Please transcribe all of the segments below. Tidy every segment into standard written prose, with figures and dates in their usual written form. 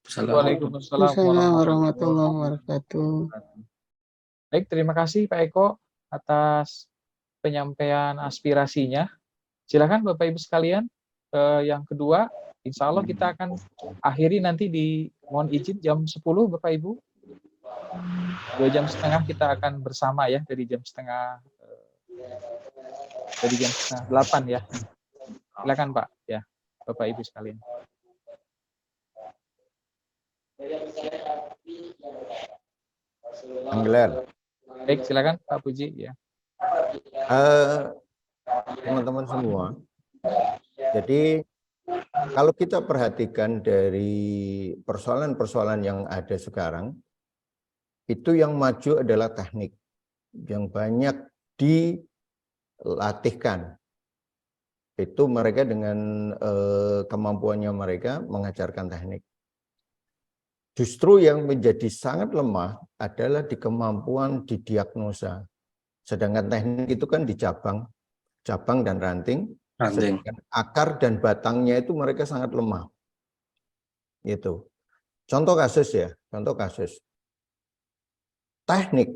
Waalaikumsalam Assalamualaikum warahmatullahi warahmatullahi wabarakatuh. wabarakatuh. Baik, terima kasih Pak Eko atas penyampaian aspirasinya. Silakan Bapak Ibu sekalian. Yang kedua, insya Allah kita akan akhiri nanti mohon izin jam 10 Bapak Ibu. 2,5 jam kita akan bersama ya dari jam setengah 8 ya. Silakan Pak ya, Bapak Ibu sekalian. Anggelar. Baik, silakan Pak Puji ya. Teman-teman semua, jadi kalau kita perhatikan dari persoalan-persoalan yang ada sekarang, itu yang maju adalah teknik yang banyak dilatihkan. Itu mereka dengan kemampuannya mereka mengajarkan teknik. Justru yang menjadi sangat lemah adalah di kemampuan didiagnosa. Sedangkan teknik itu kan di cabang dan ranting. Sedangkan akar dan batangnya itu mereka sangat lemah. Itu. Contoh kasus ya, contoh kasus. Teknik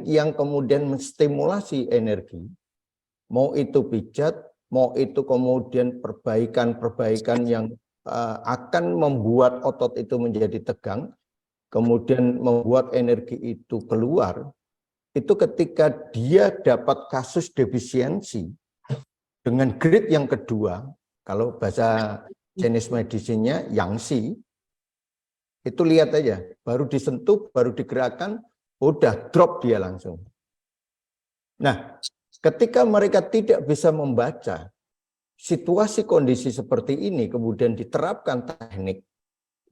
yang kemudian menstimulasi energi, mau itu pijat, mau itu kemudian perbaikan yang akan membuat otot itu menjadi tegang, kemudian membuat energi itu keluar, itu ketika dia dapat kasus defisiensi dengan grade yang kedua, kalau bahasa Chinese medicine-nya Yangtze, itu lihat aja, baru disentuh, baru digerakkan, udah drop dia langsung. Nah, ketika mereka tidak bisa membaca situasi kondisi seperti ini, kemudian diterapkan teknik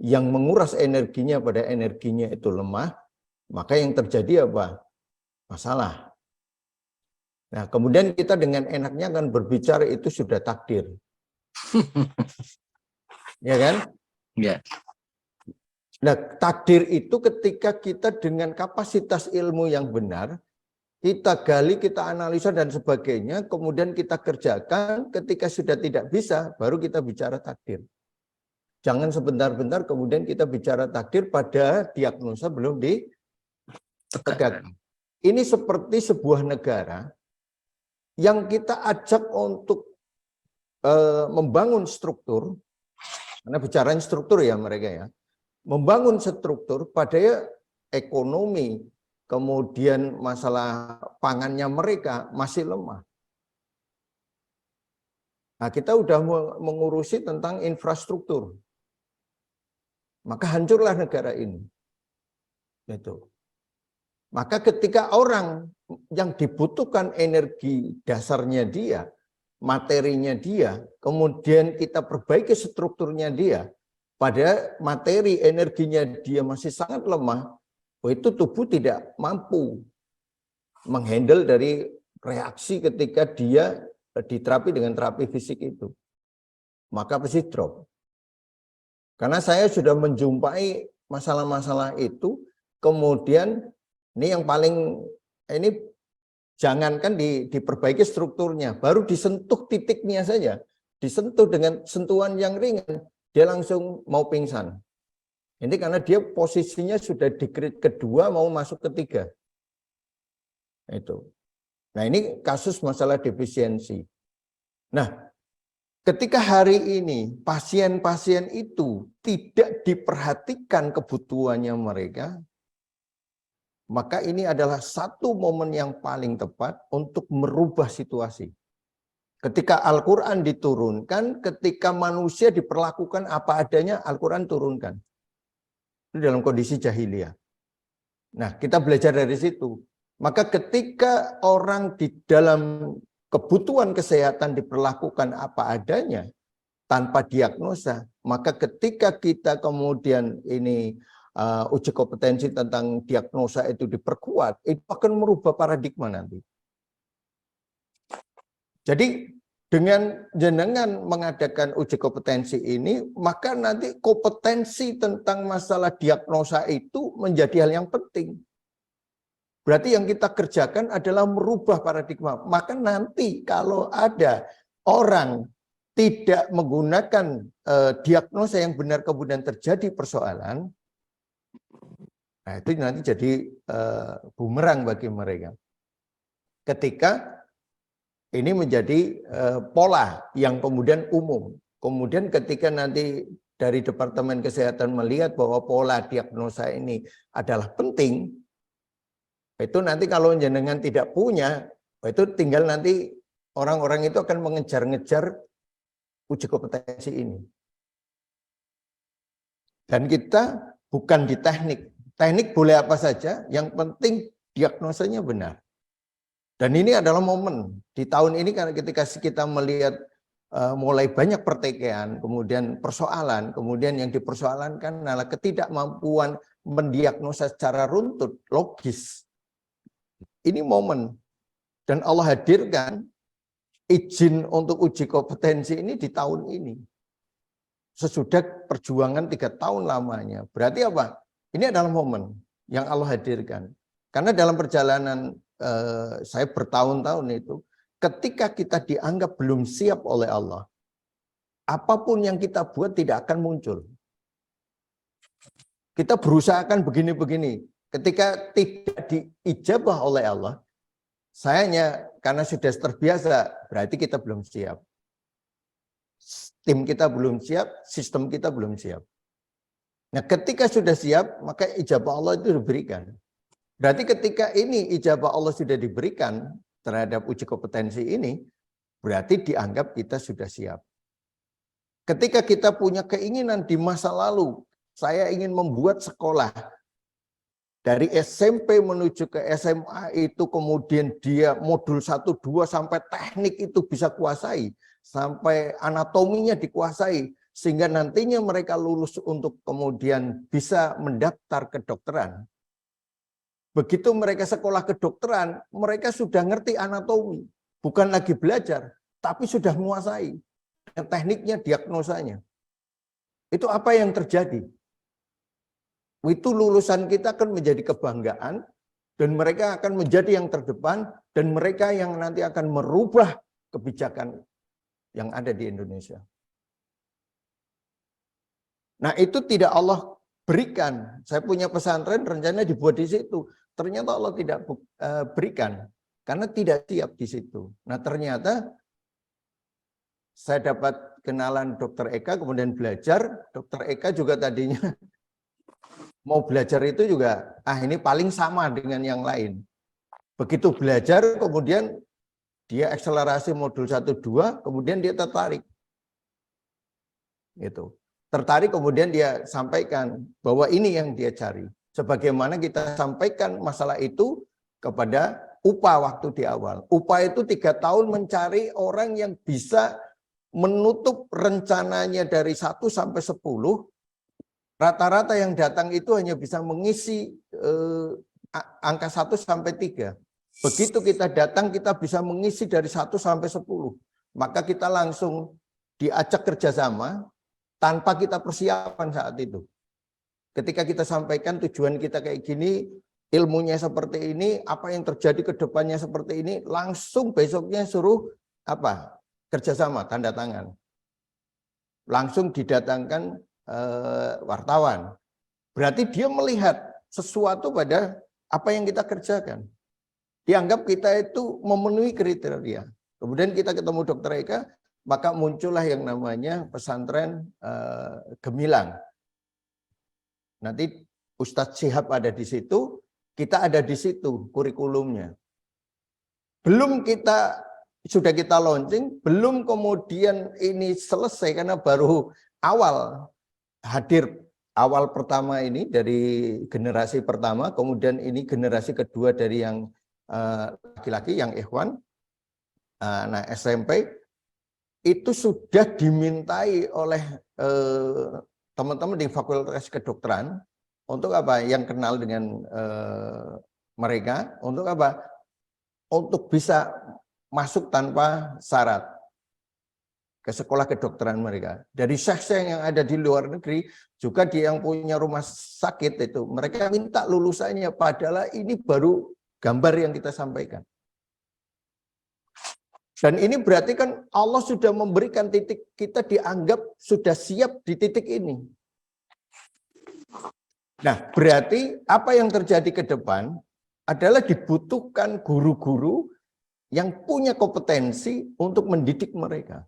yang menguras energinya pada energinya itu lemah, maka yang terjadi apa? Masalah. Nah, kemudian kita dengan enaknya akan berbicara itu sudah takdir. Ya kan? Ya. Nah, takdir itu ketika kita dengan kapasitas ilmu yang benar, kita gali, kita analisa dan sebagainya, kemudian kita kerjakan, ketika sudah tidak bisa, baru kita bicara takdir. Jangan sebentar-bentar kemudian kita bicara takdir pada diagnosa belum ditegakkan. Ini seperti sebuah negara yang kita ajak untuk membangun struktur, karena bicaranya struktur ya mereka ya, membangun struktur pada ekonomi, kemudian masalah pangannya mereka masih lemah. Nah, kita udah mengurusi tentang infrastruktur. Maka hancurlah negara ini. Gitu. Maka ketika orang yang dibutuhkan energi dasarnya dia, materinya dia, kemudian kita perbaiki strukturnya dia, pada materi energinya dia masih sangat lemah, itu tubuh tidak mampu menghandle dari reaksi ketika dia diterapi dengan terapi fisik itu. Maka pasti drop. Karena saya sudah menjumpai masalah-masalah itu, kemudian ini yang paling, ini jangankan diperbaiki strukturnya, baru disentuh titiknya saja, disentuh dengan sentuhan yang ringan, dia langsung mau pingsan. Ini karena dia posisinya sudah di grade kedua mau masuk ketiga. Itu. Nah, ini kasus masalah defisiensi. Nah, ketika hari ini pasien-pasien itu tidak diperhatikan kebutuhannya mereka, maka ini adalah satu momen yang paling tepat untuk merubah situasi. Ketika Al-Quran diturunkan, ketika manusia diperlakukan apa adanya, Al-Quran turunkan. Itu dalam kondisi jahiliyah. Nah, kita belajar dari situ. Maka ketika orang di dalam kebutuhan kesehatan diperlakukan apa adanya, tanpa diagnosa, maka ketika kita kemudian ini uji kompetensi tentang diagnosa itu diperkuat, itu akan merubah paradigma nanti. Jadi dengan jenengan mengadakan uji kompetensi ini, maka nanti kompetensi tentang masalah diagnosa itu menjadi hal yang penting. Berarti yang kita kerjakan adalah merubah paradigma. Maka nanti kalau ada orang tidak menggunakan diagnosa yang benar kemudian terjadi persoalan, nah itu nanti jadi bumerang bagi mereka. Ketika ini menjadi pola yang kemudian umum. Kemudian ketika nanti dari Departemen Kesehatan melihat bahwa pola diagnosa ini adalah penting, itu nanti kalau jenengan tidak punya, itu tinggal nanti orang-orang itu akan mengejar-ngejar uji kompetensi ini. Dan kita bukan di teknik. Teknik boleh apa saja, yang penting diagnosanya benar. Dan ini adalah momen di tahun ini karena ketika kita melihat mulai banyak pertikaian, kemudian persoalan, kemudian yang dipersoalankan adalah ketidakmampuan mendiagnosa secara runtut, logis. Ini momen. Dan Allah hadirkan izin untuk uji kompetensi ini di tahun ini. Sesudah perjuangan 3 tahun lamanya. Berarti apa? Ini adalah momen yang Allah hadirkan. Karena dalam perjalanan saya bertahun-tahun itu, ketika kita dianggap belum siap oleh Allah, apapun yang kita buat tidak akan muncul. Kita berusaha akan begini-begini. Ketika tidak diijabah oleh Allah, sayangnya karena sudah terbiasa, berarti kita belum siap. Tim kita belum siap, sistem kita belum siap. Nah, ketika sudah siap, maka ijabah Allah itu diberikan. Berarti ketika ini ijabah Allah sudah diberikan terhadap uji kompetensi ini, berarti dianggap kita sudah siap. Ketika kita punya keinginan di masa lalu, saya ingin membuat sekolah dari SMP menuju ke SMA itu kemudian dia modul 1, 2 sampai teknik itu bisa kuasai, sampai anatominya dikuasai, sehingga nantinya mereka lulus untuk kemudian bisa mendaftar kedokteran. Begitu mereka sekolah kedokteran, mereka sudah ngerti anatomi, bukan lagi belajar, tapi sudah menguasai tekniknya, diagnosanya. Itu apa yang terjadi? Itu lulusan kita akan menjadi kebanggaan, dan mereka akan menjadi yang terdepan, dan mereka yang nanti akan merubah kebijakan yang ada di Indonesia. Nah, itu tidak Allah berikan. Saya punya pesantren, rencana dibuat di situ. Ternyata Allah tidak berikan, karena tidak siap di situ. Nah, ternyata saya dapat kenalan Dr. Eka, kemudian belajar. Dr. Eka juga tadinya mau belajar itu juga, ini paling sama dengan yang lain. Begitu belajar, kemudian dia akselerasi modul 1, 2, kemudian dia tertarik. Gitu. Tertarik, kemudian dia sampaikan bahwa ini yang dia cari. Sebagaimana kita sampaikan masalah itu kepada UPA waktu di awal. UPA itu 3 tahun mencari orang yang bisa menutup rencananya dari 1 sampai 10. Rata-rata yang datang itu hanya bisa mengisi angka 1 sampai 3. Begitu kita datang, kita bisa mengisi dari 1 sampai 10. Maka kita langsung diajak kerjasama tanpa kita persiapan saat itu. Ketika kita sampaikan tujuan kita kayak gini, ilmunya seperti ini, apa yang terjadi ke depannya seperti ini, langsung besoknya suruh kerjasama, tanda tangan. Langsung didatangkan wartawan. Berarti dia melihat sesuatu pada apa yang kita kerjakan. Dianggap kita itu memenuhi kriteria. Kemudian kita ketemu Dr. Eka, maka muncullah yang namanya pesantren Gemilang. Nanti Ustadz Syihab ada di situ, kita ada di situ kurikulumnya. Belum sudah kita launching, belum kemudian ini selesai karena baru awal hadir awal pertama ini dari generasi pertama, kemudian ini generasi kedua dari yang laki-laki, yang ikhwan. Nah, SMP itu sudah dimintai oleh teman-teman di Fakultas Kedokteran untuk apa? Yang kenal dengan mereka, untuk apa? Untuk bisa masuk tanpa syarat ke sekolah kedokteran mereka. Dari syekh-syekh yang ada di luar negeri, juga dia yang punya rumah sakit itu, mereka minta lulusannya, padahal ini baru gambar yang kita sampaikan. Dan ini berarti kan Allah sudah memberikan titik, kita dianggap sudah siap di titik ini. Nah, berarti apa yang terjadi ke depan adalah dibutuhkan guru-guru yang punya kompetensi untuk mendidik mereka.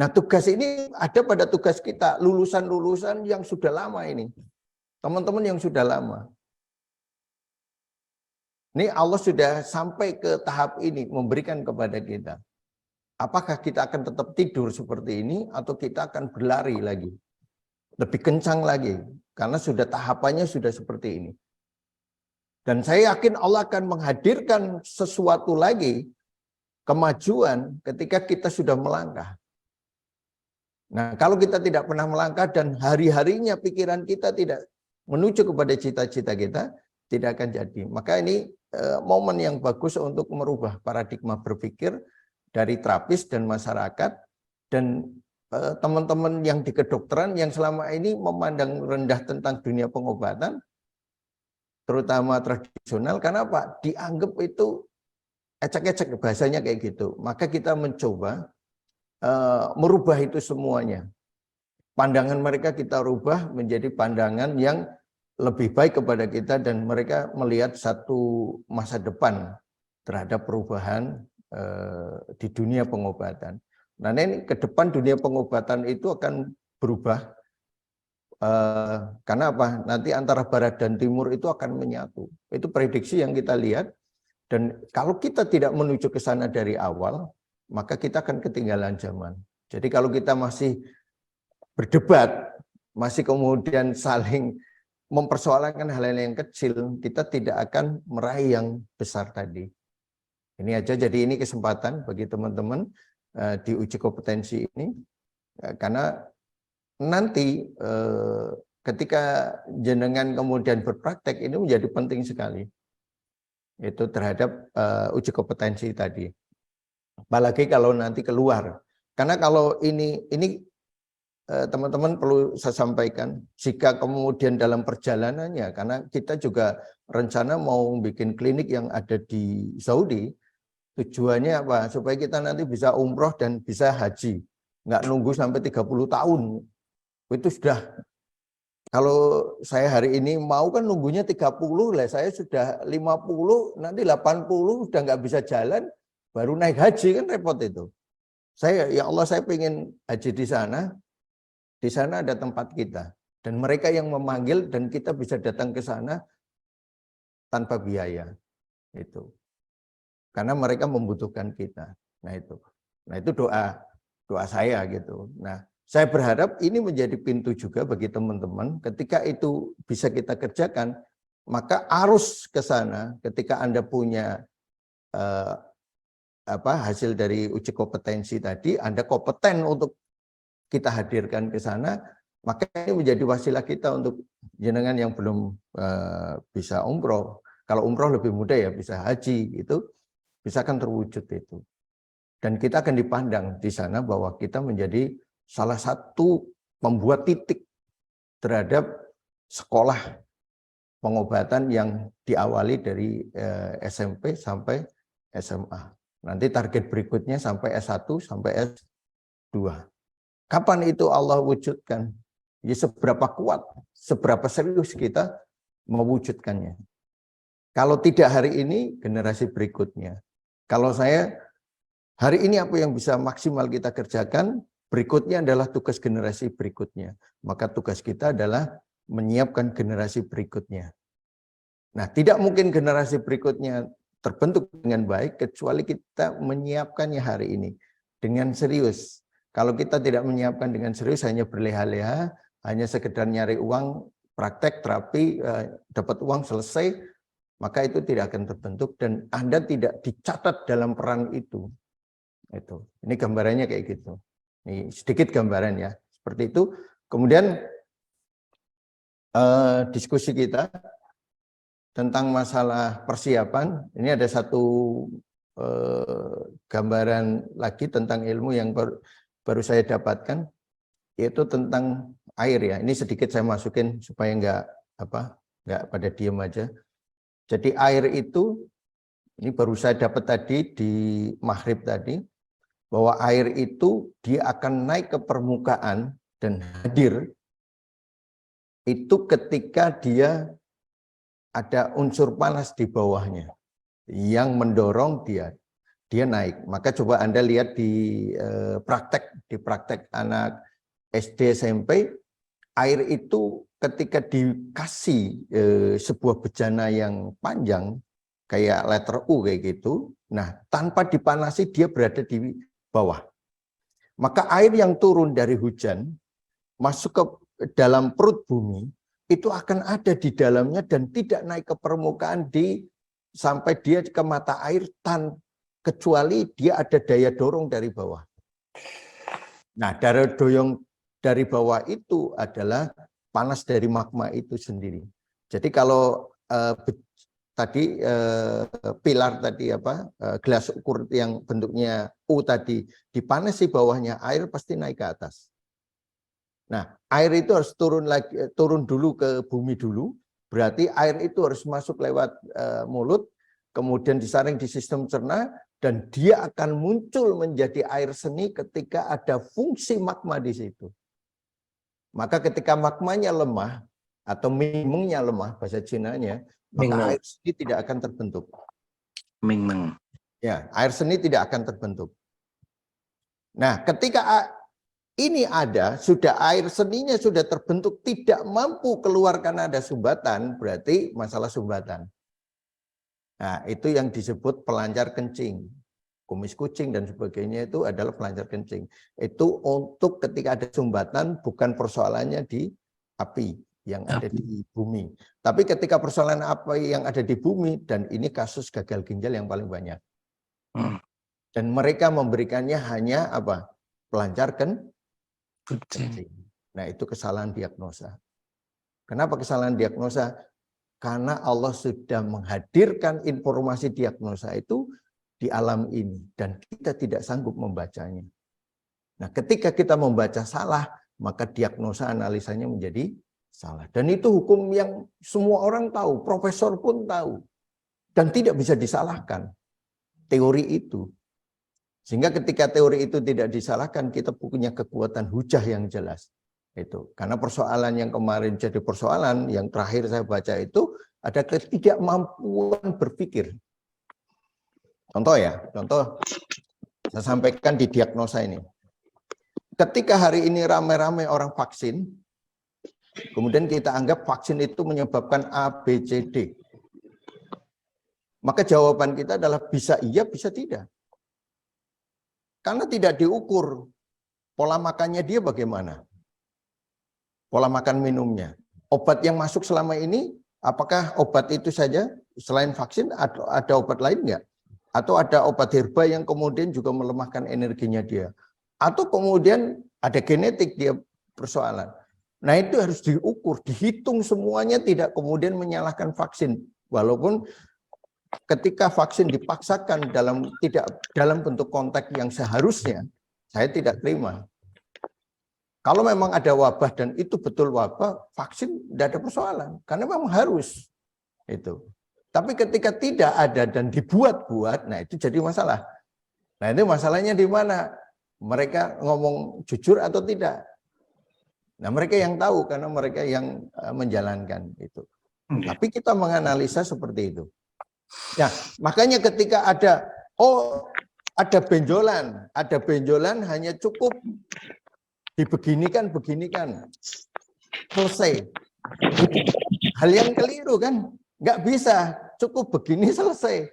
Nah, tugas ini ada pada tugas kita, lulusan-lulusan yang sudah lama ini. Teman-teman yang sudah lama. Ini Allah sudah sampai ke tahap ini, memberikan kepada kita. Apakah kita akan tetap tidur seperti ini, atau kita akan berlari lagi? Lebih kencang lagi, karena sudah tahapannya sudah seperti ini. Dan saya yakin Allah akan menghadirkan sesuatu lagi, kemajuan ketika kita sudah melangkah. Nah, kalau kita tidak pernah melangkah dan hari-harinya pikiran kita tidak menuju kepada cita-cita kita, tidak akan jadi. Maka ini momen yang bagus untuk merubah paradigma berpikir dari terapis dan masyarakat, dan teman-teman yang di kedokteran yang selama ini memandang rendah tentang dunia pengobatan, terutama tradisional, karena apa? Dianggap itu ecek-ecek, bahasanya kayak gitu. Maka kita mencoba merubah itu semuanya. Pandangan mereka kita rubah menjadi pandangan yang lebih baik kepada kita, dan mereka melihat satu masa depan terhadap perubahan di dunia pengobatan. Nah, ini ke depan dunia pengobatan itu akan berubah karena apa? Nanti antara barat dan timur itu akan menyatu. Itu prediksi yang kita lihat, dan kalau kita tidak menuju ke sana dari awal, maka kita akan ketinggalan zaman. Jadi kalau kita masih berdebat, masih kemudian saling mempersoalkan hal-hal yang kecil, kita tidak akan meraih yang besar tadi. Ini aja, jadi ini kesempatan bagi teman-teman di uji kompetensi ini, karena nanti ketika jenengan kemudian berpraktek, ini menjadi penting sekali, itu terhadap uji kompetensi tadi. Apalagi kalau nanti keluar, karena kalau ini teman-teman perlu saya sampaikan, jika kemudian dalam perjalanannya, karena kita juga rencana mau bikin klinik yang ada di Saudi, tujuannya apa? Supaya kita nanti bisa umroh dan bisa haji, nggak nunggu sampai 30 tahun. Itu sudah, kalau saya hari ini mau kan nunggunya 30 lah, saya sudah 50, nanti 80 udah nggak bisa jalan, baru naik haji, kan repot itu. Saya, ya Allah, saya pengen haji di sana ada tempat kita, dan mereka yang memanggil, dan kita bisa datang ke sana tanpa biaya, itu karena mereka membutuhkan kita. Nah itu doa saya gitu. Nah, saya berharap ini menjadi pintu juga bagi teman-teman, ketika itu bisa kita kerjakan, maka arus ke sana ketika Anda punya hasil dari uji kompetensi tadi, Anda kompeten untuk kita hadirkan ke sana, maka ini menjadi wasilah kita untuk jenengan yang belum bisa umroh. Kalau umroh lebih mudah ya, bisa haji, itu bisa akan terwujud itu. Dan kita akan dipandang di sana bahwa kita menjadi salah satu pembuat titik terhadap sekolah pengobatan yang diawali dari SMP sampai SMA. Nanti target berikutnya sampai S1 sampai S2. Kapan itu Allah wujudkan? Ya, seberapa kuat, seberapa serius kita mewujudkannya. Kalau tidak hari ini, generasi berikutnya. Kalau saya, hari ini apa yang bisa maksimal kita kerjakan, berikutnya adalah tugas generasi berikutnya. Maka tugas kita adalah menyiapkan generasi berikutnya. Nah, tidak mungkin generasi berikutnya terbentuk dengan baik, kecuali kita menyiapkannya hari ini dengan serius. Kalau kita tidak menyiapkan dengan serius, hanya berleha-leha, hanya sekedar nyari uang, praktek, terapi, dapat uang, selesai, maka itu tidak akan terbentuk, dan Anda tidak dicatat dalam peran itu. Ini gambarannya kayak gitu. Ini sedikit gambaran ya, seperti itu. Kemudian diskusi kita tentang masalah persiapan, ini ada satu gambaran lagi tentang ilmu yang baru saya dapatkan, yaitu tentang air ya. Ini sedikit saya masukin supaya nggak pada diem aja. Jadi air itu Ini baru saya dapat tadi di maghrib tadi, bahwa air itu dia akan naik ke permukaan dan hadir itu ketika dia ada unsur panas di bawahnya yang mendorong dia naik. Maka coba Anda lihat di praktek anak SD SMP, air itu ketika dikasih sebuah bejana yang panjang kayak letter U kayak gitu, nah tanpa dipanasi dia berada di bawah. Maka air yang turun dari hujan masuk ke dalam perut bumi itu akan ada di dalamnya dan tidak naik ke permukaan sampai dia ke mata air kecuali dia ada daya dorong dari bawah. Nah, daya dorong dari bawah itu adalah panas dari magma itu sendiri. Jadi kalau tadi pilar tadi gelas ukur yang bentuknya U tadi dipanasi bawahnya, air pasti naik ke atas. Nah, air itu harus turun dulu ke bumi dulu. Berarti air itu harus masuk lewat mulut, kemudian disaring di sistem cerna, dan dia akan muncul menjadi air seni ketika ada fungsi magma di situ. Maka ketika magmanya lemah atau mingmengnya lemah bahasa Cinanya, maka air seni tidak akan terbentuk. Mingmeng. Ya, air seni tidak akan terbentuk. Nah, ketika ini sudah air seninya sudah terbentuk, tidak mampu keluar karena ada sumbatan, berarti masalah sumbatan. Nah, itu yang disebut pelancar kencing. Kumis kucing dan sebagainya itu adalah pelancar kencing. Itu untuk ketika ada sumbatan, bukan persoalannya di api yang ada di bumi. Tapi ketika persoalan api yang ada di bumi, dan ini kasus gagal ginjal yang paling banyak. Dan mereka memberikannya hanya pelancar kencing. Nah, itu kesalahan diagnosa. Kenapa kesalahan diagnosa? Karena Allah sudah menghadirkan informasi diagnosa itu di alam ini dan kita tidak sanggup membacanya. Nah, ketika kita membaca salah, maka diagnosa analisanya menjadi salah. Dan itu hukum yang semua orang tahu, profesor pun tahu. Dan tidak bisa disalahkan teori itu. Sehingga ketika teori itu tidak disalahkan, kita punya kekuatan hujah yang jelas. Itu. Karena persoalan yang kemarin jadi persoalan, yang terakhir saya baca itu, ada ketidakmampuan berpikir. Contoh saya sampaikan di diagnosa ini. Ketika hari ini ramai-ramai orang vaksin, kemudian kita anggap vaksin itu menyebabkan A, B, C, D. Maka jawaban kita adalah bisa iya, bisa tidak. Karena tidak diukur pola makannya dia bagaimana. Pola makan minumnya. Obat yang masuk selama ini, apakah obat itu saja selain vaksin atau ada obat lain enggak? Atau ada obat herba yang kemudian juga melemahkan energinya dia. Atau kemudian ada genetik dia persoalan. Nah, itu harus diukur, dihitung semuanya, tidak kemudian menyalahkan vaksin. Walaupun ketika vaksin dipaksakan tidak dalam bentuk konteks yang seharusnya, saya tidak terima. Kalau memang ada wabah dan itu betul wabah, vaksin tidak ada persoalan. Karena memang harus. Itu. Tapi ketika tidak ada dan dibuat-buat, nah itu jadi masalah. Nah, itu masalahnya di mana? Mereka ngomong jujur atau tidak? Nah, mereka yang tahu karena mereka yang menjalankan itu. Tapi kita menganalisa seperti itu. Nah, makanya ketika ada benjolan hanya cukup beginikan, selesai. Hal yang keliru kan? Nggak bisa, cukup begini selesai.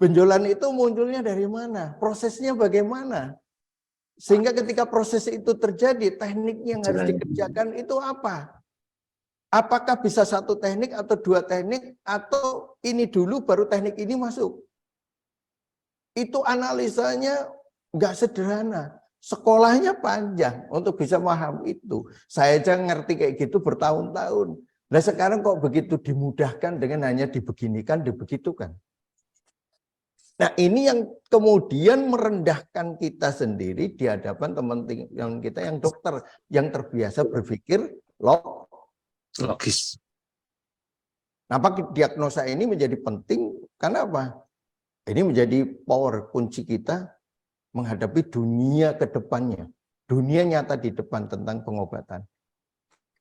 Benjolan itu munculnya dari mana? Prosesnya bagaimana? Sehingga ketika proses itu terjadi, teknik yang harus dikerjakan itu apa? Apakah bisa satu teknik atau dua teknik, atau ini dulu baru teknik ini masuk? Itu analisanya nggak sederhana. Sekolahnya panjang untuk bisa paham itu. Saya aja ngerti kayak gitu bertahun-tahun. Nah, sekarang kok begitu dimudahkan dengan hanya dibeginikan, dibegitukan. Nah, ini yang kemudian merendahkan kita sendiri di hadapan teman-teman kita yang dokter, yang terbiasa berpikir logis. Nah, diagnosa ini menjadi penting karena apa? Ini menjadi power kunci kita menghadapi dunia ke depannya. Dunia nyata di depan tentang pengobatan.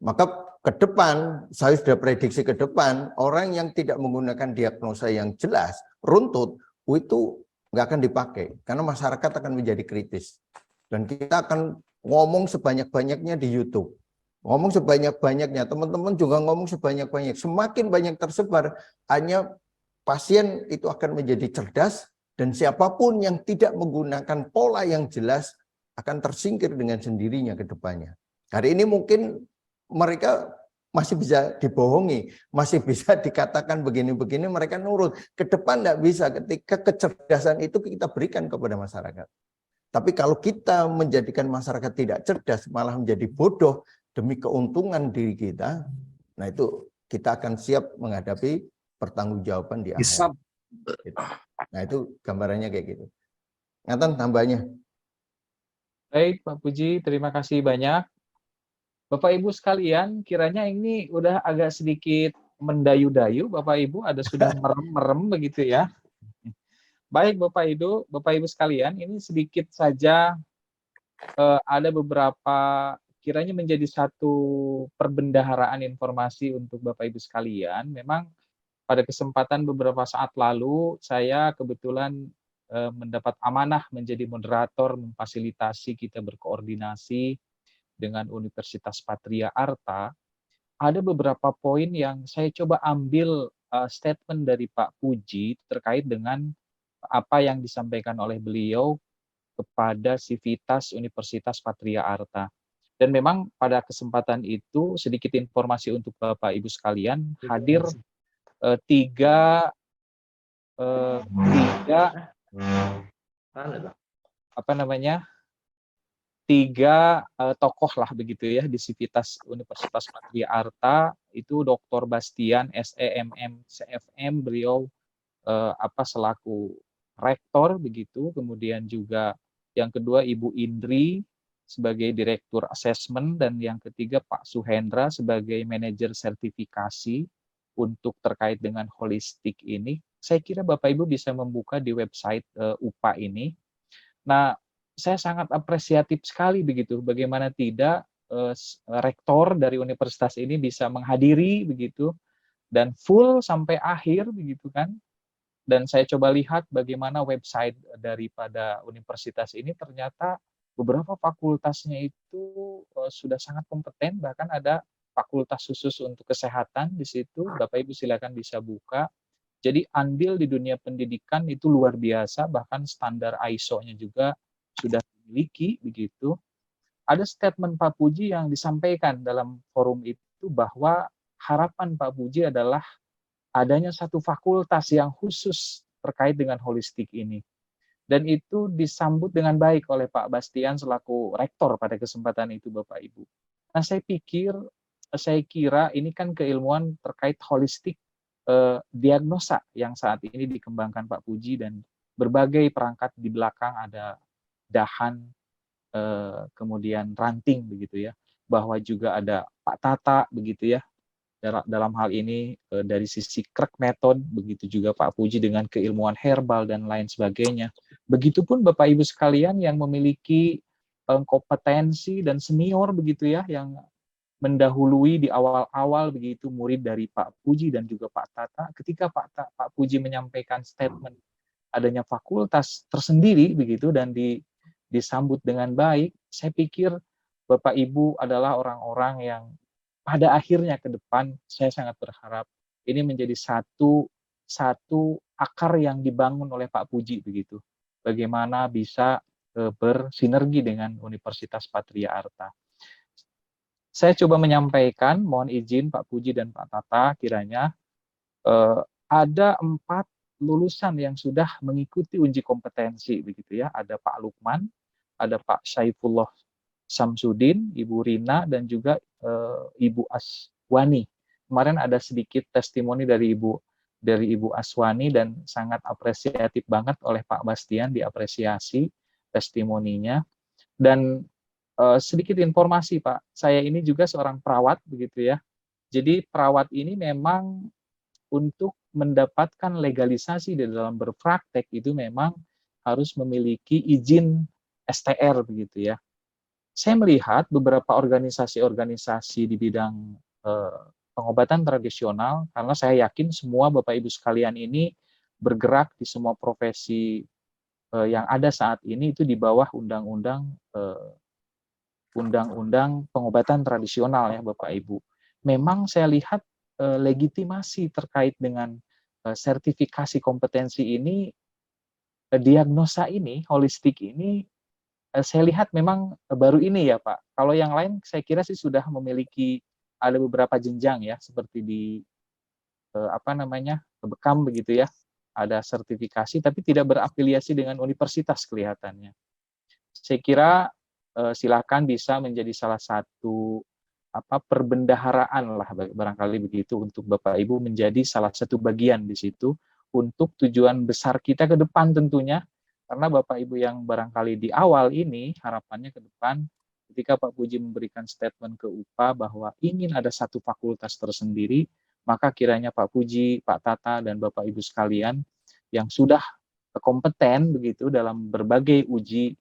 Maka ke depan, saya sudah prediksi ke depan, orang yang tidak menggunakan diagnosa yang jelas, runtut, itu nggak akan dipakai. Karena masyarakat akan menjadi kritis. Dan kita akan ngomong sebanyak-banyaknya di YouTube. Ngomong sebanyak-banyaknya, teman-teman juga ngomong sebanyak-banyak. Semakin banyak tersebar, hanya pasien itu akan menjadi cerdas, dan siapapun yang tidak menggunakan pola yang jelas akan tersingkir dengan sendirinya ke depannya. Hari ini mungkin mereka masih bisa dibohongi, masih bisa dikatakan begini-begini, mereka nurut. Ke depan tidak bisa ketika kecerdasan itu kita berikan kepada masyarakat. Tapi kalau kita menjadikan masyarakat tidak cerdas, malah menjadi bodoh demi keuntungan diri kita, nah itu kita akan siap menghadapi pertanggungjawaban di akhir. Nah itu gambarannya kayak gitu. Nathan tambahnya. Baik, Pak Puji, terima kasih banyak. Bapak Ibu sekalian, kiranya ini udah agak sedikit mendayu-dayu, Bapak Ibu ada sudah merem-merem begitu ya. Baik Bapak Ibu sekalian, ini sedikit saja ada beberapa kiranya menjadi satu perbendaharaan informasi untuk Bapak Ibu sekalian. Memang pada kesempatan beberapa saat lalu saya kebetulan mendapat amanah menjadi moderator memfasilitasi kita berkoordinasi dengan Universitas Patria Arta. Ada beberapa poin yang saya coba ambil statement dari Pak Puji terkait dengan apa yang disampaikan oleh beliau kepada Sivitas Universitas Patria Arta. Dan memang pada kesempatan itu sedikit informasi untuk Bapak Ibu sekalian, hadir tiga tokoh lah begitu ya di Sivitas Universitas Patria Arta, itu Dr. Bastian SEMM CFM, beliau selaku rektor begitu, kemudian juga yang kedua Ibu Indri sebagai direktur asesmen, dan yang ketiga Pak Suhendra sebagai manajer sertifikasi untuk terkait dengan holistik ini. Saya kira Bapak Ibu bisa membuka di website UPA ini. Nah, saya sangat apresiatif sekali begitu, bagaimana tidak rektor dari universitas ini bisa menghadiri begitu dan full sampai akhir begitu kan. Dan saya coba lihat bagaimana website daripada universitas ini, ternyata beberapa fakultasnya itu sudah sangat kompeten, bahkan ada fakultas khusus untuk kesehatan di situ. Bapak Ibu silakan bisa buka. Jadi andil di dunia pendidikan itu luar biasa, bahkan standar ISO-nya juga sudah dimiliki begitu. Ada statement Pak Puji yang disampaikan dalam forum itu bahwa harapan Pak Puji adalah adanya satu fakultas yang khusus terkait dengan holistik ini. Dan itu disambut dengan baik oleh Pak Bastian selaku rektor pada kesempatan itu, Bapak Ibu. Nah, saya kira ini kan keilmuan terkait holistik diagnosa yang saat ini dikembangkan Pak Puji, dan berbagai perangkat di belakang, ada dahan, kemudian ranting begitu ya, bahwa juga ada Pak Tata begitu ya, dalam hal ini dari sisi Krek method, begitu juga Pak Puji dengan keilmuan herbal dan lain sebagainya. Begitupun Bapak Ibu sekalian yang memiliki kompetensi dan senior begitu ya, yang mendahului di awal-awal begitu, murid dari Pak Puji dan juga Pak Tata. Ketika Pak Puji menyampaikan statement adanya fakultas tersendiri begitu dan disambut dengan baik, saya pikir Bapak Ibu adalah orang-orang yang pada akhirnya ke depan saya sangat berharap ini menjadi satu akar yang dibangun oleh Pak Puji begitu. Bagaimana bisa bersinergi dengan Universitas Patria Arta. Saya coba menyampaikan, mohon izin Pak Puji dan Pak Tata, kiranya ada 4 lulusan yang sudah mengikuti uji kompetensi begitu ya. Ada Pak Lukman, ada Pak Saifullah Samsudin, Ibu Rina, dan juga Ibu Aswani. Kemarin ada sedikit testimoni dari Ibu Aswani, dan sangat apresiatif banget oleh Pak Bastian, diapresiasi testimoninya. Dan sedikit informasi Pak, saya ini juga seorang perawat begitu ya. Jadi perawat ini memang untuk mendapatkan legalisasi di dalam berpraktek itu memang harus memiliki izin STR begitu ya. Saya melihat beberapa organisasi-organisasi di bidang pengobatan tradisional, karena saya yakin semua Bapak Ibu sekalian ini bergerak di semua profesi yang ada saat ini itu di bawah undang-undang pengobatan tradisional ya Bapak Ibu. Memang saya lihat legitimasi terkait dengan sertifikasi kompetensi ini, diagnosa ini, holistik ini, saya lihat memang baru ini ya Pak. Kalau yang lain saya kira sih sudah memiliki ada beberapa jenjang ya, seperti di Bekam begitu ya, ada sertifikasi tapi tidak berafiliasi dengan universitas kelihatannya. Saya kira silakan bisa menjadi salah satu perbendaharaan lah barangkali begitu untuk Bapak Ibu menjadi salah satu bagian di situ untuk tujuan besar kita ke depan tentunya, karena Bapak Ibu yang barangkali di awal ini harapannya ke depan ketika Pak Puji memberikan statement ke UPA bahwa ingin ada satu fakultas tersendiri, maka kiranya Pak Puji, Pak Tata, dan Bapak Ibu sekalian yang sudah kompeten begitu dalam berbagai uji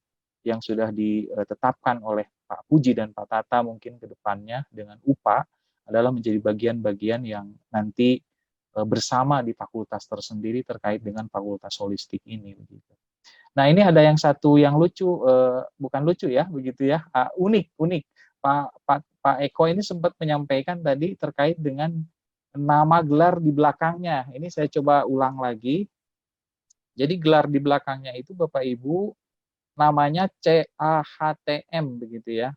yang sudah ditetapkan oleh Pak Puji dan Pak Tata mungkin ke depannya dengan UPA adalah menjadi bagian-bagian yang nanti bersama di fakultas tersendiri terkait dengan fakultas holistik ini begitu. Nah, ini ada yang satu yang lucu, bukan lucu ya, begitu ya, unik. Pak Eko ini sempat menyampaikan tadi terkait dengan nama gelar di belakangnya. Ini saya coba ulang lagi. Jadi gelar di belakangnya itu Bapak Ibu namanya CAHTM begitu ya.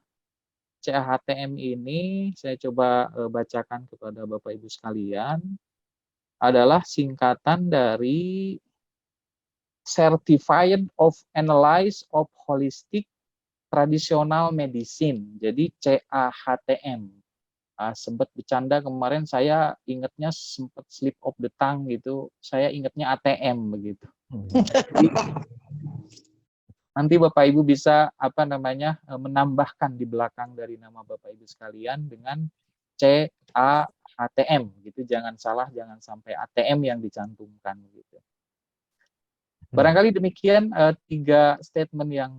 CAHTM ini saya coba bacakan kepada Bapak Ibu sekalian adalah singkatan dari Certified of Analysis of Holistic Traditional Medicine. Jadi CAHTM. Sempat bercanda kemarin, saya ingatnya sempat slip of the tongue gitu. Saya ingatnya ATM begitu. Jadi, nanti Bapak Ibu bisa menambahkan di belakang dari nama Bapak Ibu sekalian dengan CAHTM gitu. Jangan salah, jangan sampai ATM yang dicantumkan gitu. Barangkali demikian 3 statement yang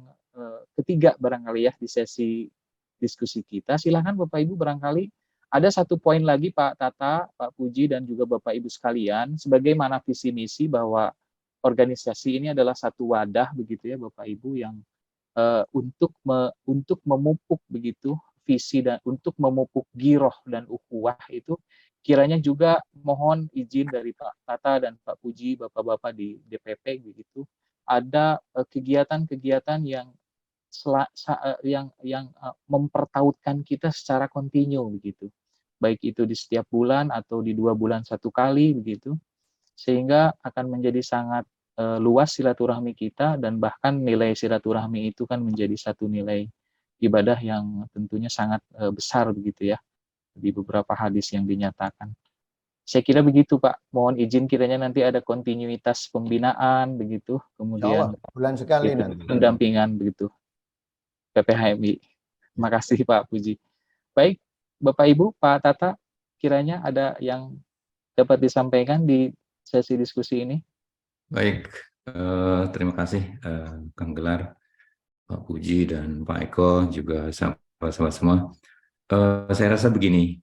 ketiga barangkali ya di sesi diskusi kita. Silakan Bapak Ibu, barangkali ada satu poin lagi Pak Tata, Pak Puji, dan juga Bapak Ibu sekalian, sebagaimana visi misi bahwa organisasi ini adalah satu wadah begitu ya Bapak Ibu yang untuk memupuk begitu visi dan untuk memupuk giroh dan ukhuwah itu, kiranya juga mohon izin dari Pak Tata dan Pak Puji, Bapak-bapak di DPP begitu, ada kegiatan-kegiatan yang mempertautkan kita secara kontinu begitu. Baik itu di setiap bulan atau di 2 bulan 1 kali begitu. Sehingga akan menjadi sangat luas silaturahmi kita, dan bahkan nilai silaturahmi itu kan menjadi satu nilai ibadah yang tentunya sangat besar begitu ya di beberapa hadis yang dinyatakan. Saya kira begitu Pak. Mohon izin kiranya nanti ada kontinuitas pembinaan begitu, kemudian bulan sekali nanti pendampingan begitu PPHMI. Terima kasih Pak Puji. Baik, Bapak Ibu, Pak Tata, kiranya ada yang dapat disampaikan di sesi diskusi ini. Baik, terima kasih Kang Gelar, Pak Puji, dan Pak Eko, juga sahabat-sahabat semua. Saya rasa begini,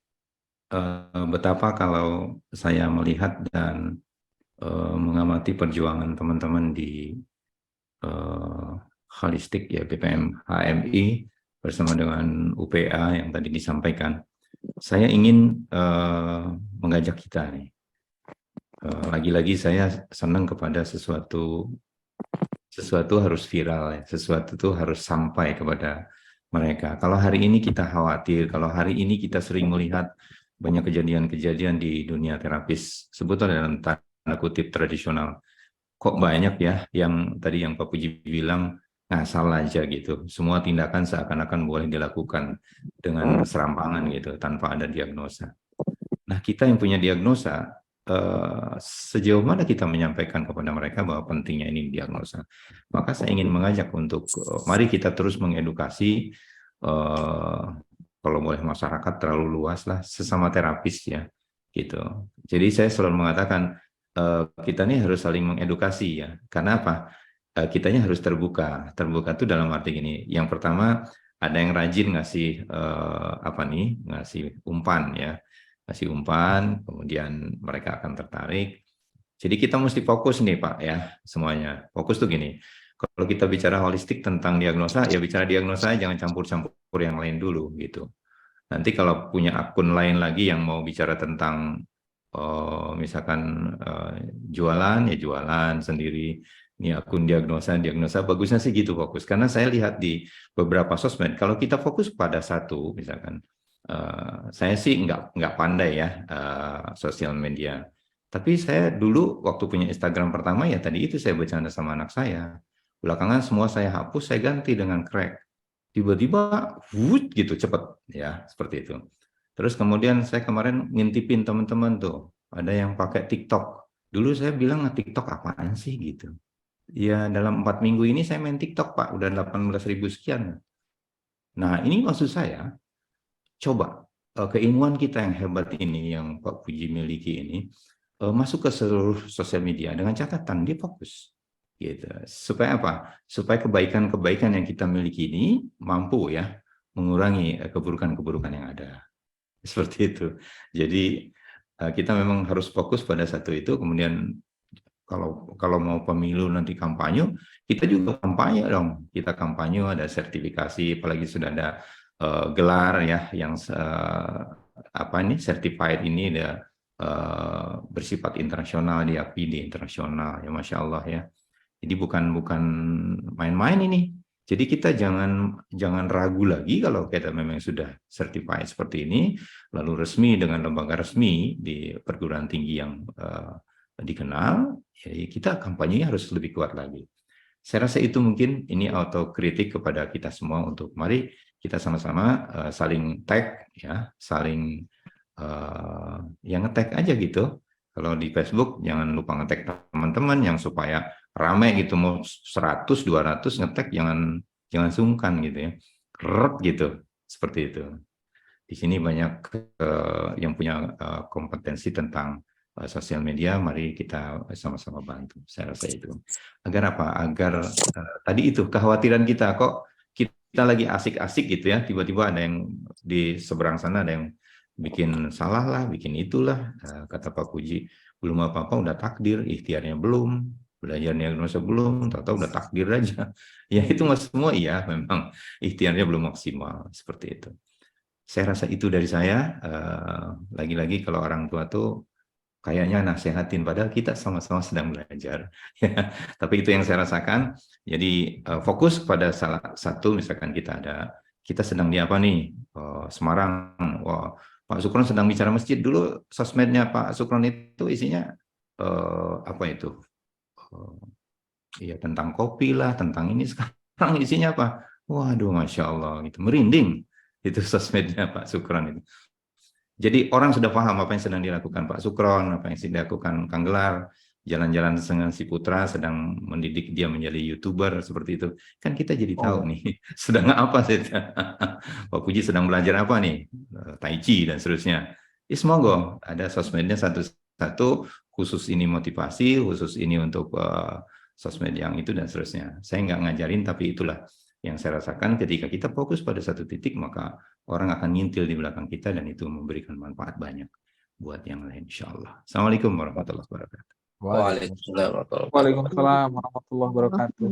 betapa kalau saya melihat dan mengamati perjuangan teman-teman di holistik ya BPM HMI bersama dengan UPA yang tadi disampaikan, saya ingin mengajak kita nih. Lagi-lagi saya senang kepada sesuatu harus viral, ya. Sesuatu itu harus sampai kepada mereka. Kalau hari ini kita khawatir, kalau hari ini kita sering melihat banyak kejadian-kejadian di dunia terapis, sebutlah dalam tanda kutip tradisional, kok banyak ya yang tadi yang Pak Puji bilang ngasal aja gitu. Semua tindakan seakan-akan boleh dilakukan dengan serampangan gitu, tanpa ada diagnosa. Nah, kita yang punya diagnosa, sejauh mana kita menyampaikan kepada mereka bahwa pentingnya ini diagnosa. Maka saya ingin mengajak untuk mari kita terus mengedukasi, kalau boleh masyarakat terlalu luas lah, sesama terapis ya gitu. Jadi saya selalu mengatakan kita nih harus saling mengedukasi ya. Karena apa? Kitanya harus terbuka. Terbuka itu dalam arti gini. Yang pertama, ada yang rajin ngasih ngasih umpan ya. Ngasih umpan, kemudian mereka akan tertarik. Jadi kita mesti fokus nih Pak ya, semuanya. Fokus tuh gini. Kalau kita bicara holistik tentang diagnosa, ya bicara diagnosa, jangan campur-campur yang lain dulu gitu. Nanti kalau punya akun lain lagi yang mau bicara tentang misalkan jualan, ya jualan sendiri. Ini akun diagnosa, bagusnya sih gitu fokus. Karena saya lihat di beberapa sosmed, kalau kita fokus pada satu, misalkan, saya sih nggak pandai ya sosial media. Tapi saya dulu waktu punya Instagram pertama ya tadi itu saya bercanda sama anak saya. Belakangan semua saya hapus, saya ganti dengan crack. Tiba-tiba, gitu cepat ya seperti itu. Terus kemudian saya kemarin ngintipin teman-teman tuh, ada yang pakai TikTok. Dulu saya bilang TikTok apaan sih gitu. Ya dalam 4 minggu ini saya main TikTok Pak, udah 18.000 sekian. Nah ini maksud saya, coba keilmuan kita yang hebat ini, yang Pak Puji miliki ini, masuk ke seluruh sosial media dengan catatan dia fokus. Gitu. Supaya apa? Supaya kebaikan-kebaikan yang kita miliki ini mampu ya mengurangi keburukan-keburukan yang ada. Seperti itu. Jadi kita memang harus fokus pada satu itu. Kemudian kalau mau pemilu nanti kampanye, kita juga kampanye dong. Kita kampanye ada sertifikasi, apalagi sudah ada gelar ya yang certified ini ada bersifat internasional, diakui di internasional ya, Masya Allah ya. Jadi bukan main-main ini. Jadi kita jangan ragu lagi kalau kita memang sudah certified seperti ini, lalu resmi dengan lembaga resmi di perguruan tinggi yang dikenal, ya kita kampanye harus lebih kuat lagi. Saya rasa itu mungkin ini autokritik kepada kita semua untuk mari kita sama-sama saling tag ya, saling yang nge-tag aja gitu. Kalau di Facebook jangan lupa nge-tag teman-teman yang supaya ramai gitu, mau 100 200 nge-tag jangan sungkan gitu ya. Keret gitu. Seperti itu. Di sini banyak yang punya kompetensi tentang sosial media, mari kita sama-sama bantu. Saya rasa itu. Agar apa? Agar tadi itu kekhawatiran kita kok kita lagi asik-asik gitu ya, tiba-tiba ada yang di seberang sana ada yang bikin salah lah, bikin itulah, kata Pak Puji, belum apa-apa udah takdir, ikhtiarnya belum, belajar diagnosa belum, tahu-tahu udah takdir aja. Ya itu mas semua iya, memang ikhtiarnya belum maksimal, seperti itu. Saya rasa itu dari saya. Lagi-lagi kalau orang tua tuh kayaknya nasehatin, padahal kita sama-sama sedang belajar. Tapi itu yang saya rasakan. Jadi fokus pada salah satu, misalkan kita sedang di apa nih, Semarang, wah Pak Sukron sedang bicara masjid. Dulu sosmednya Pak Sukron itu isinya apa itu? Ya tentang kopi lah, tentang ini. Sekarang isinya apa? Waduh, Masya Allah, gitu. Merinding itu sosmednya Pak Sukron itu. Jadi orang sudah paham apa yang sedang dilakukan Pak Sukron, apa yang sedang dilakukan Kang Gelar, jalan-jalan dengan si Putra, sedang mendidik dia menjadi YouTuber, seperti itu. Kan kita jadi tahu nih, sedang apa sih? Pak Puji sedang belajar apa nih? Tai Chi dan seterusnya. Ya semoga ada sosmednya satu-satu, khusus ini motivasi, khusus ini untuk sosmed yang itu dan seterusnya. Saya nggak ngajarin, tapi itulah yang saya rasakan ketika kita fokus pada satu titik, maka orang akan ngintil di belakang kita dan itu memberikan manfaat banyak buat yang lain, insya-Allah. Assalamualaikum warahmatullahi wabarakatuh. Waalaikumsalam warahmatullahi wabarakatuh.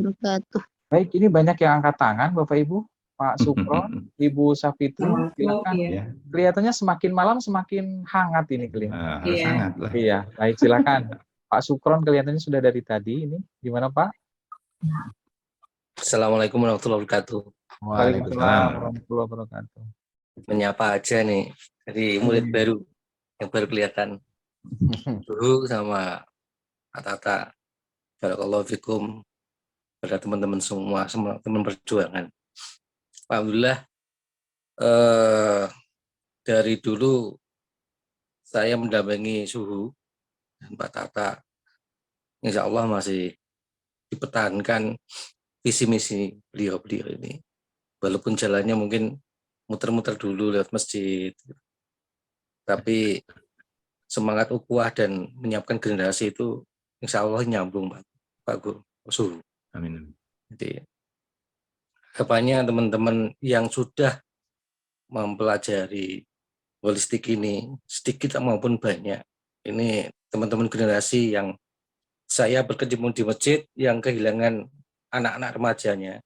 Baik, ini banyak yang angkat tangan, Bapak Ibu. Pak Sukron, Ibu Safitri, silakan. Ya. Kelihatannya semakin malam semakin hangat ini kelihatan. Harus sangat lah. Iya, baik silakan. Pak Sukron kelihatannya sudah dari tadi ini. Gimana Pak? Assalamualaikum warahmatullahi wabarakatuh. Waalaikumsalam warahmatullahi wabarakatuh. Menyapa aja nih, jadi murid baru yang baru kelihatan. Dulu sama Pak Tata, barakallahu fikum, pada teman-teman semua teman perjuangan. Alhamdulillah, dari dulu saya mendampingi Suhu dan Pak Tata, insya Allah masih dipertahankan visi misi beliau ini. Walaupun jalannya mungkin muter-muter dulu lewat masjid, tapi semangat ukhuwah dan menyiapkan generasi itu insya Allah nyambung Pak Guru. Amin. Jadi harapannya teman-teman yang sudah mempelajari holistik ini sedikit maupun banyak, ini teman-teman generasi yang saya berkecimpung di masjid yang kehilangan anak-anak remajanya,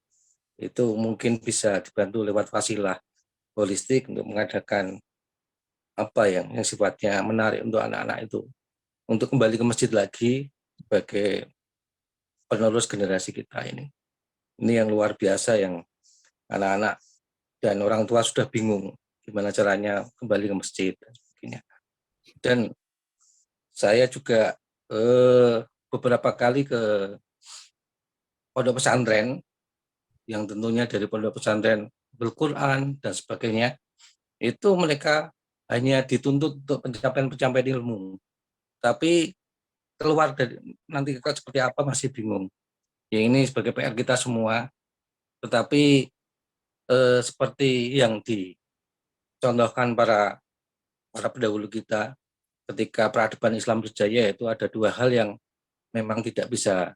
itu mungkin bisa dibantu lewat wasilah holistik untuk mengadakan apa yang sifatnya menarik untuk anak-anak itu untuk kembali ke masjid lagi sebagai penerus generasi kita ini. Ini yang luar biasa, yang anak-anak dan orang tua sudah bingung gimana caranya kembali ke masjid dan sebagainya. Dan saya juga beberapa kali ke pondok pesantren yang tentunya dari pondok pesantren Al-Quran dan sebagainya, itu mereka hanya dituntut untuk pencapaian ilmu, tapi keluar dari nanti seperti apa masih bingung. Ya ini sebagai PR kita semua, tetapi seperti yang dicontohkan para pendahulu kita ketika peradaban Islam berjaya, itu ada dua hal yang memang tidak bisa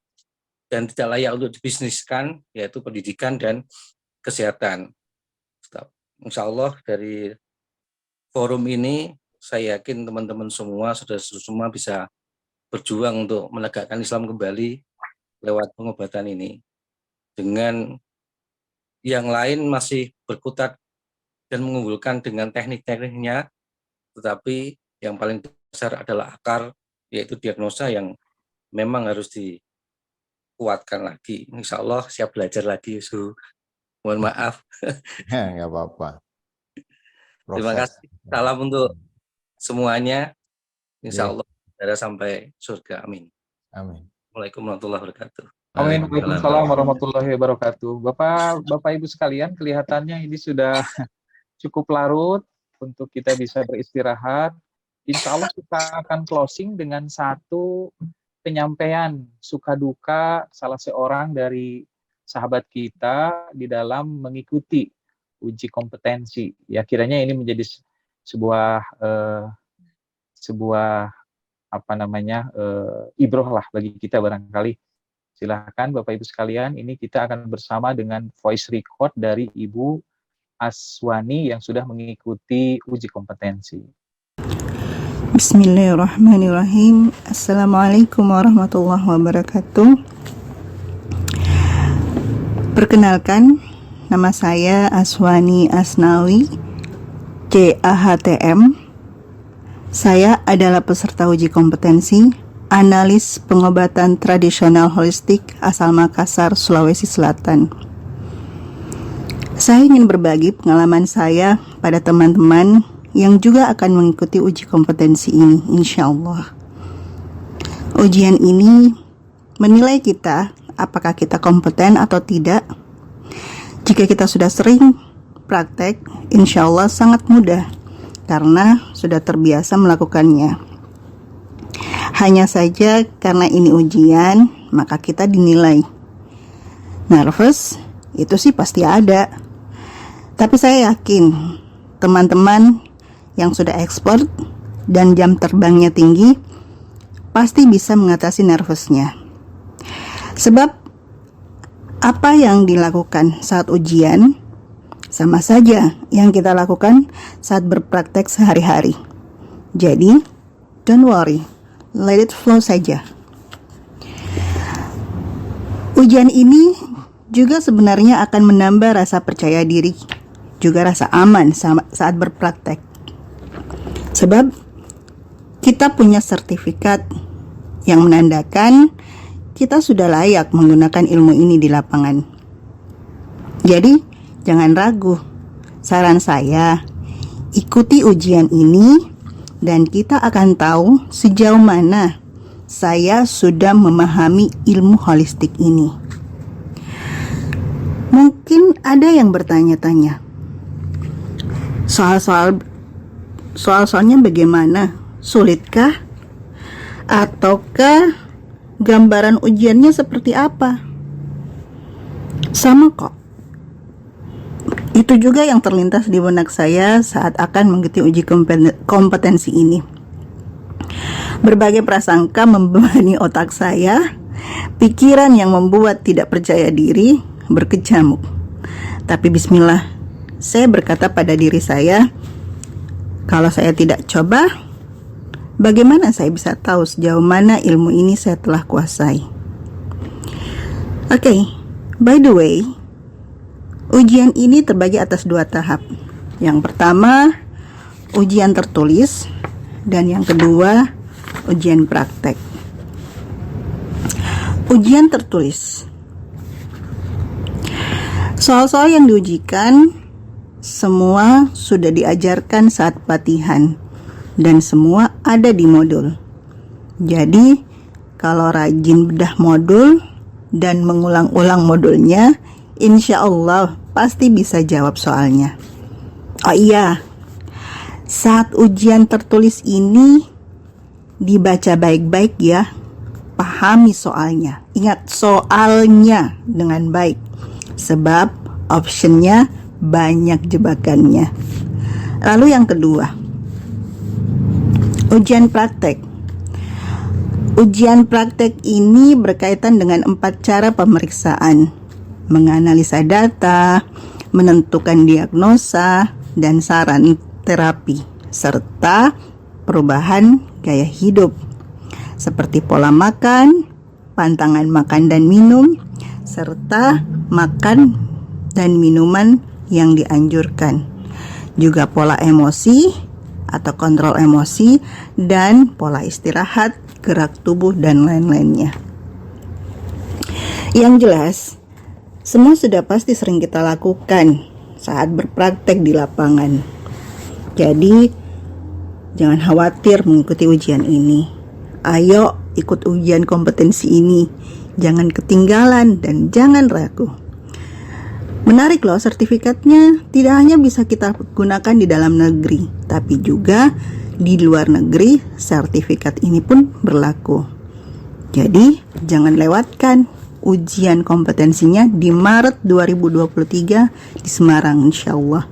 dan tidak layak untuk dibisniskan, yaitu pendidikan dan kesehatan. Insya Allah dari forum ini saya yakin teman-teman semua, saudara-saudara semua bisa berjuang untuk menegakkan Islam kembali lewat pengobatan ini. Dengan yang lain masih berkutat dan mengunggulkan dengan teknik-tekniknya, tetapi yang paling besar adalah akar, yaitu diagnosa yang memang harus dikuatkan lagi. Insya Allah siap belajar lagi, mohon maaf. Nggak apa-apa. Terima kasih. Salam untuk semuanya. Insya Allah sampai surga. Amin. Amin. Assalamualaikum warahmatullahi wabarakatuh. Amin. Waalaikumsalam warahmatullahi wabarakatuh. Bapak Ibu sekalian, kelihatannya ini sudah cukup larut untuk kita bisa beristirahat. Insya Allah kita akan closing dengan satu penyampaian suka duka salah seorang dari sahabat kita di dalam mengikuti uji kompetensi. Ya, kiranya ini menjadi sebuah ibroh lah bagi kita barangkali. Silakan Bapak Ibu sekalian, ini kita akan bersama dengan voice record dari Ibu Aswani yang sudah mengikuti uji kompetensi. Bismillahirrahmanirrahim. Assalamualaikum warahmatullahi wabarakatuh. Perkenalkan, nama saya Aswani Asnawi, CAHTM. Saya adalah peserta uji kompetensi analis pengobatan tradisional holistik asal Makassar, Sulawesi Selatan. Saya ingin berbagi pengalaman saya pada teman-teman yang juga akan mengikuti uji kompetensi ini, insya Allah. Ujian ini menilai kita apakah kita kompeten atau tidak. Jika kita sudah sering praktek, insya Allah sangat mudah karena sudah terbiasa melakukannya. Hanya saja karena ini ujian, maka kita dinilai. Nervous, itu sih pasti ada. Tapi saya yakin teman-teman yang sudah expert dan jam terbangnya tinggi pasti bisa mengatasi nervousnya. Sebab apa yang dilakukan saat ujian sama saja yang kita lakukan saat berpraktek sehari-hari. Jadi, don't worry, let it flow saja. Ujian ini juga sebenarnya akan menambah rasa percaya diri, juga rasa aman saat berpraktek. Sebab kita punya sertifikat yang menandakan kita sudah layak menggunakan ilmu ini di lapangan. Jadi, jangan ragu. Saran saya, ikuti ujian ini dan kita akan tahu sejauh mana saya sudah memahami ilmu holistik ini. Mungkin ada yang bertanya-tanya, soal-soalnya bagaimana? Sulitkah? Ataukah gambaran ujiannya seperti apa? Sama kok. Itu juga yang terlintas di benak saya saat akan mengikuti uji kompetensi ini. Berbagai prasangka membebani otak saya, pikiran yang membuat tidak percaya diri berkecamuk. Tapi bismillah, saya berkata pada diri saya, kalau saya tidak coba, bagaimana saya bisa tahu sejauh mana ilmu ini saya telah kuasai? Oke, by the way, ujian ini terbagi atas 2 tahap. Yang pertama, ujian tertulis, dan yang kedua, ujian praktek. Ujian tertulis. Soal-soal yang diujikan semua sudah diajarkan saat pelatihan dan semua ada di modul. Jadi, kalau rajin bedah modul dan mengulang-ulang modulnya, insya Allah pasti bisa jawab soalnya. Oh iya, saat ujian tertulis ini dibaca baik-baik ya, pahami soalnya. Ingat soalnya dengan baik, sebab optionnya banyak jebakannya. Lalu yang kedua, ujian praktek. Ujian praktek ini berkaitan dengan 4 cara pemeriksaan: menganalisa data, menentukan diagnosa dan saran terapi, serta perubahan gaya hidup seperti pola makan, pantangan makan dan minum, serta makan dan minuman yang dianjurkan. Juga pola emosi atau kontrol emosi dan pola istirahat, gerak tubuh dan lain-lainnya. Yang jelas, semua sudah pasti sering kita lakukan saat berpraktek di lapangan. Jadi, jangan khawatir mengikuti ujian ini. Ayo ikut ujian kompetensi ini. Jangan ketinggalan dan jangan ragu. Menarik loh, sertifikatnya tidak hanya bisa kita gunakan di dalam negeri, tapi juga di luar negeri sertifikat ini pun berlaku. Jadi, jangan lewatkan ujian kompetensinya di Maret 2023 di Semarang, insya Allah.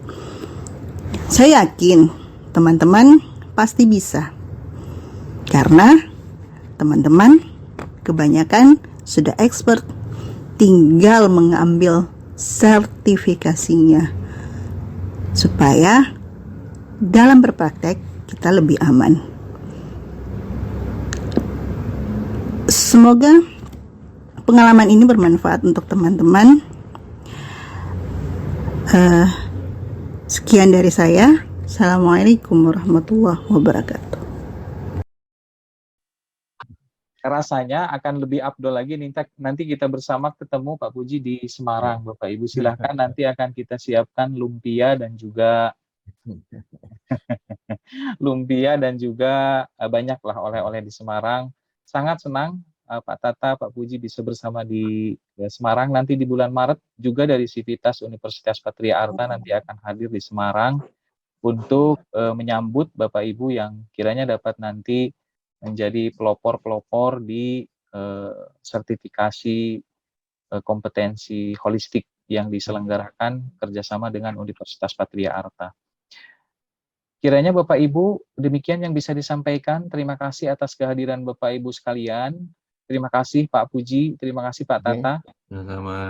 Saya yakin teman-teman pasti bisa, karena teman-teman kebanyakan sudah expert, tinggal mengambil sertifikasinya supaya dalam berpraktek kita lebih aman. Semoga pengalaman ini bermanfaat untuk teman-teman. Sekian dari saya. Assalamualaikum warahmatullahi wabarakatuh. Rasanya akan lebih afdol lagi nanti kita bersama ketemu Pak Puji di Semarang, Bapak Ibu. Silahkan, nanti akan kita siapkan lumpia dan juga banyaklah oleh-oleh di Semarang. Sangat senang Pak Tata, Pak Puji bisa bersama di Semarang. Nanti di bulan Maret juga dari Sivitas Universitas Patria Arta nanti akan hadir di Semarang untuk menyambut Bapak Ibu yang kiranya dapat nanti menjadi pelopor-pelopor di sertifikasi kompetensi holistik yang diselenggarakan kerjasama dengan Universitas Patria Arta. Kiranya Bapak Ibu, demikian yang bisa disampaikan. Terima kasih atas kehadiran Bapak Ibu sekalian. Terima kasih Pak Puji, terima kasih Pak Tata.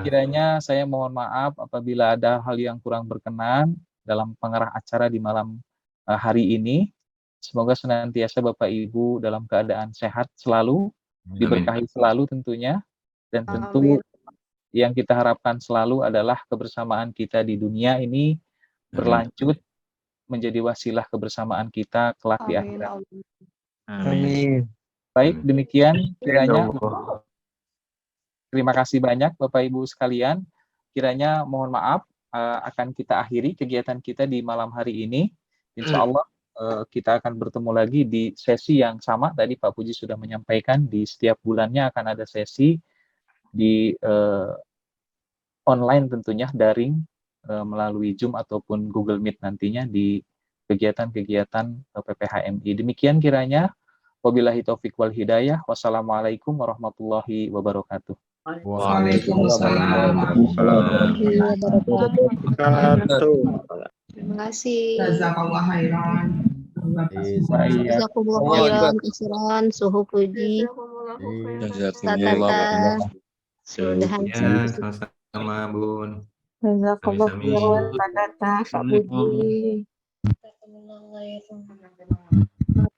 Kiranya saya mohon maaf apabila ada hal yang kurang berkenan dalam pengarah acara di malam hari ini. Semoga senantiasa Bapak Ibu dalam keadaan sehat selalu, diberkahi selalu tentunya, dan tentu yang kita harapkan selalu adalah kebersamaan kita di dunia ini berlanjut menjadi wasilah kebersamaan kita kelak di akhirat. Amin. Baik, demikian kiranya. Terima kasih banyak Bapak Ibu sekalian. Kiranya mohon maaf akan kita akhiri kegiatan kita di malam hari ini. Insya Allah kita akan bertemu lagi di sesi yang sama. Tadi Pak Puji sudah menyampaikan di setiap bulannya akan ada sesi di online tentunya, daring melalui Zoom ataupun Google Meet nantinya di kegiatan-kegiatan PPHMI. Demikian kiranya. Wabillahi taufiq wal hidayah. Wassalamualaikum warahmatullahi wabarakatuh. Waalaikumsalam warahmatullahi wabarakatuh. Wabarakatuh. Terima kasih. Jazakallah khairan. Baik. Jazakumullah Allah khairan kasiran, suhu puji. Jazakumullah. Sudahan Ya, sama-sama Bun. Jazakumullah Sami-sami. khairan Pak Tata, Pak Budi.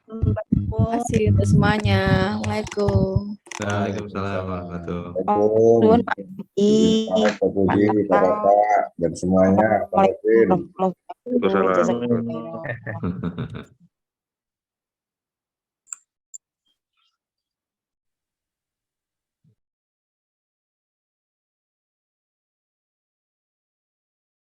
Terima kasih untuk semuanya. Assalamualaikum. Waalaikumsalam warahmatullahi Nuhun Pak Budi, Pak Budi, Pak Tata, dan semuanya. Pak Alvin. Assalamualaikum warahmatullahi wabarakatuh. Jazakumullah. wabarakatuh.